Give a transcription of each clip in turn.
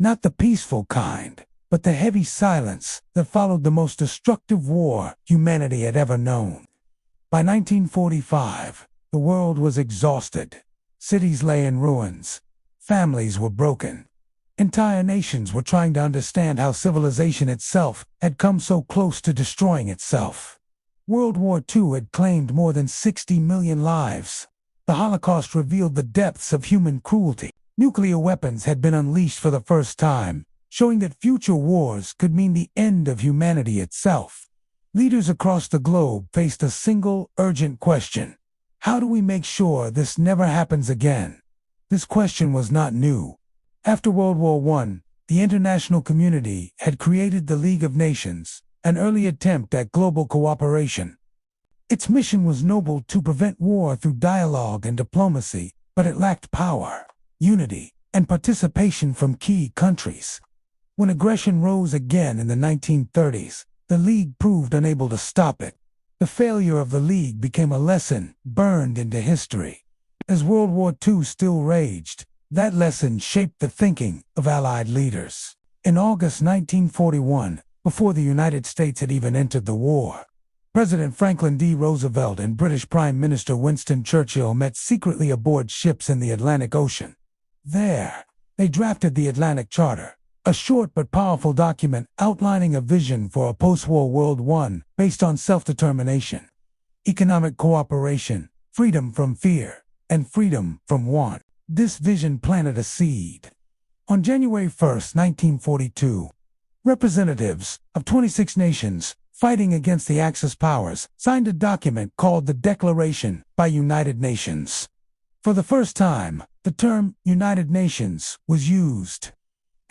Not the peaceful kind, but the heavy silence that followed the most destructive war humanity had ever known. By 1945, the world was exhausted. Cities lay in ruins. Families were broken. Entire nations were trying to understand how civilization itself had come so close to destroying itself. World War II had claimed more than 60 million lives. The Holocaust revealed the depths of human cruelty. Nuclear weapons had been unleashed for the first time, showing that future wars could mean the end of humanity itself. Leaders across the globe faced a single, urgent question. How do we make sure this never happens again? This question was not new. After World War I, the international community had created the League of Nations, an early attempt at global cooperation. Its mission was noble: to prevent war through dialogue and diplomacy, but it lacked power, unity, and participation from key countries. When aggression rose again in the 1930s, the League proved unable to stop it. The failure of the League became a lesson burned into history. As World War II still raged, that lesson shaped the thinking of Allied leaders. In August 1941, before the United States had even entered the war, President Franklin D. Roosevelt and British Prime Minister Winston Churchill met secretly aboard ships in the Atlantic Ocean. There, they drafted the Atlantic Charter, a short but powerful document outlining a vision for a post-war World I based on self-determination, economic cooperation, freedom from fear, and freedom from want. This vision planted a seed. On January 1, 1942, representatives of 26 nations fighting against the Axis powers signed a document called the Declaration by United Nations. For the first time, the term United Nations was used.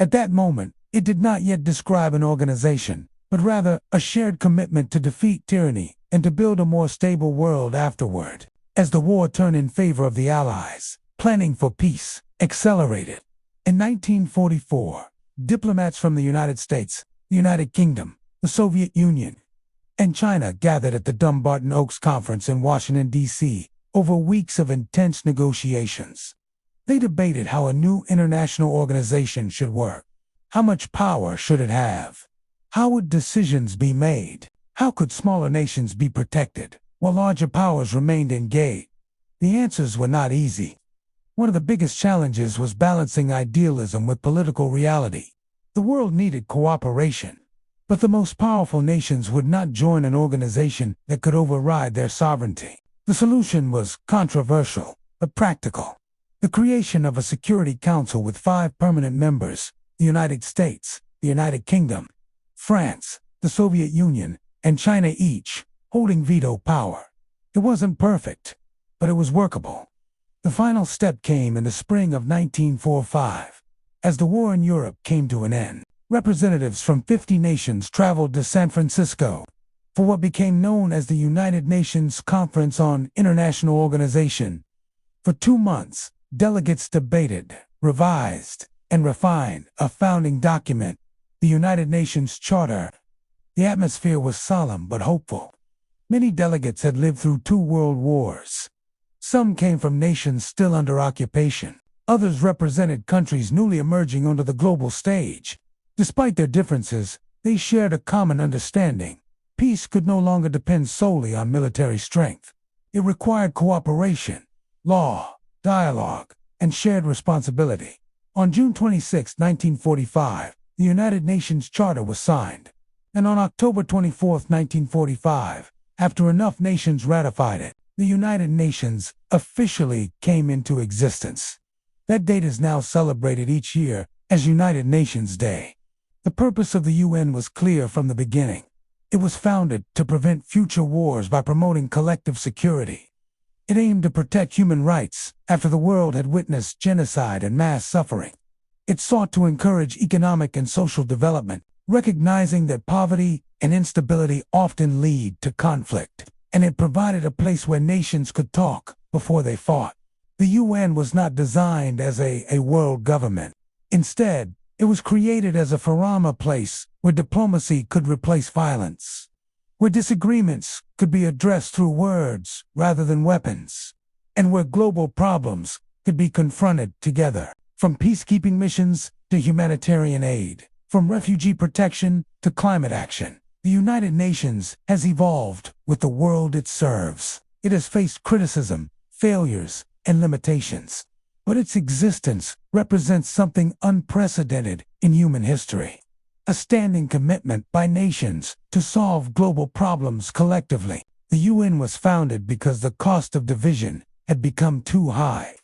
At that moment, it did not yet describe an organization, but rather a shared commitment to defeat tyranny and to build a more stable world afterward. As the war turned in favor of the Allies, planning for peace accelerated. In 1944, diplomats from the United States, the United Kingdom, the Soviet Union, and China gathered at the Dumbarton Oaks Conference in Washington, D.C., over weeks of intense negotiations. They debated how a new international organization should work. How much power should it have? How would decisions be made? How could smaller nations be protected, while larger powers remained engaged? The answers were not easy. One of the biggest challenges was balancing idealism with political reality. The world needed cooperation, but the most powerful nations would not join an organization that could override their sovereignty. The solution was controversial, but practical. The creation of a Security Council with 5 permanent members: the United States, the United Kingdom, France, the Soviet Union, and China, each holding veto power. It wasn't perfect, but it was workable. The final step came in the spring of 1945. As the war in Europe came to an end, representatives from 50 nations traveled to San Francisco for what became known as the United Nations Conference on International Organization. For 2 months, delegates debated, revised, and refined a founding document, the United Nations Charter. The atmosphere was solemn but hopeful. Many delegates had lived through 2 world wars. Some came from nations still under occupation. Others represented countries newly emerging onto the global stage. Despite their differences, they shared a common understanding. Peace could no longer depend solely on military strength. It required cooperation, law, dialogue, and shared responsibility. On June 26, 1945, the United Nations Charter was signed. And on October 24, 1945, after enough nations ratified it, the United Nations officially came into existence. That date is now celebrated each year as United Nations Day. The purpose of the UN was clear from the beginning. It was founded to prevent future wars by promoting collective security. It aimed to protect human rights after the world had witnessed genocide and mass suffering. It sought to encourage economic and social development, recognizing that poverty and instability often lead to conflict. And it provided a place where nations could talk before they fought. The UN was not designed as a world government. Instead, it was created as a forum, place where diplomacy could replace violence, where disagreements could be addressed through words rather than weapons, and where global problems could be confronted together. From peacekeeping missions to humanitarian aid, from refugee protection to climate action. The United Nations has evolved with the world it serves. It has faced criticism, failures, and limitations. But its existence represents something unprecedented in human history. A standing commitment by nations to solve global problems collectively. The UN was founded because the cost of division had become too high.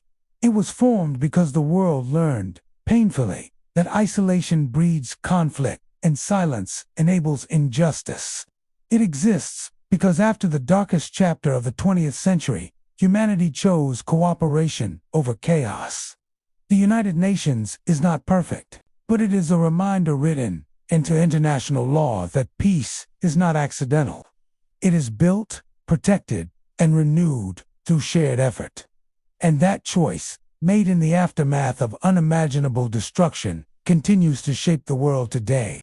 It was formed because the world learned, painfully, that isolation breeds conflict and silence enables injustice. It exists because after the darkest chapter of the 20th century, humanity chose cooperation over chaos. The United Nations is not perfect, but it is a reminder written into international law that peace is not accidental. It is built, protected, and renewed through shared effort. And that choice, made in the aftermath of unimaginable destruction, continues to shape the world today.